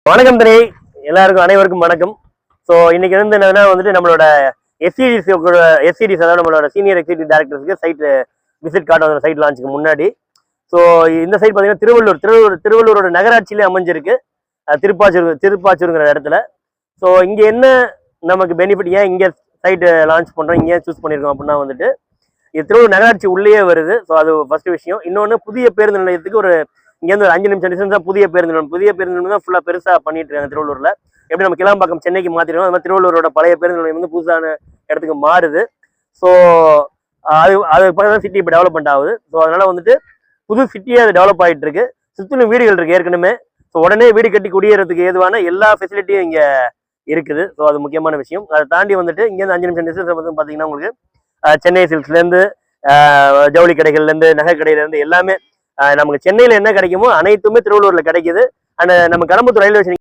வணக்கம் தனி எல்லாருக்கும் அனைவருக்கும் வணக்கம். ஸோ இன்னைக்கு என்னன்னா வந்துட்டு நம்மளோட எஸ்சிடிஸ் அதாவது நம்மளோட சீனியர் எக்ஸிக்யூட்டிவ் டைரக்டர்ஸ்க்கு சைட் விசிட் கார்டு வந்து சைட் லான்ச்சுக்கு முன்னாடி. ஸோ இந்த சைட் பார்த்தீங்கன்னா திருவள்ளூரோட நகராட்சியிலே அமைஞ்சிருக்கு, திருப்பாச்சூருங்கிற இடத்துல. ஸோ இங்கே என்ன நமக்கு பெனிஃபிட், ஏன் இங்கே சைட்டு லான்ச் பண்ணுறோம், இங்கே சூஸ் பண்ணியிருக்கோம் அப்படின்னா வந்துட்டு இது திருவள்ளூர் நகராட்சி உள்ளேயே வருது. ஸோ அது ஃபர்ஸ்ட் விஷயம். இன்னொன்று, புதிய பேருந்து நிலையத்துக்கு ஒரு இங்கேருந்து ஒரு 5 நிமிஷம் டிஸ்டன்ஸ் தான் புதிய பேருந்து நிலையம் தான் ஃபுல்லாக பெருசாக பண்ணிட்டு இருக்காங்க திருவள்ளூரில். எப்படி நம்ம கிளாம்பாக்கம் சென்னைக்கு மாற்றிருக்கோம், அது மாதிரி திருவள்ளூரோட பழைய பேருந்து நிலையம் வந்து புதுசான இடத்துக்கு மாறுது. ஸோ அது பார்த்தா சிட்டி இப்போ டெவலப்மெண்ட் ஆகுது. ஸோ அதனால வந்துட்டு புது சிட்டியாக அது டெவலப் ஆகிட்டு இருக்கு. சுற்றிலும் வீடுகள் இருக்கு ஏற்கனவே. ஸோ உடனே வீடு கட்டி குடியேறதுக்கு ஏதுவான எல்லா ஃபெசிலிட்டியும் இங்கே இருக்குது. ஸோ அது முக்கியமான விஷயம். அதை தாண்டி வந்துட்டு இங்கேருந்து 5 நிமிஷம் டிஸ்டன்ஸ் வந்து பார்த்தீங்கன்னா உங்களுக்கு சென்னை சில்க்ஸ்லேருந்து ஜவுளி கடைகள்லேருந்து நகை கடையிலேருந்து எல்லாமே நமக்கு சென்னையில் என்ன கிடைக்குமோ அனைத்துமே திருவள்ளூரில் கிடைக்குது. அண்ட் நம்ம கடம்பத்தூர் ரயில்வே ஸ்டேஷன்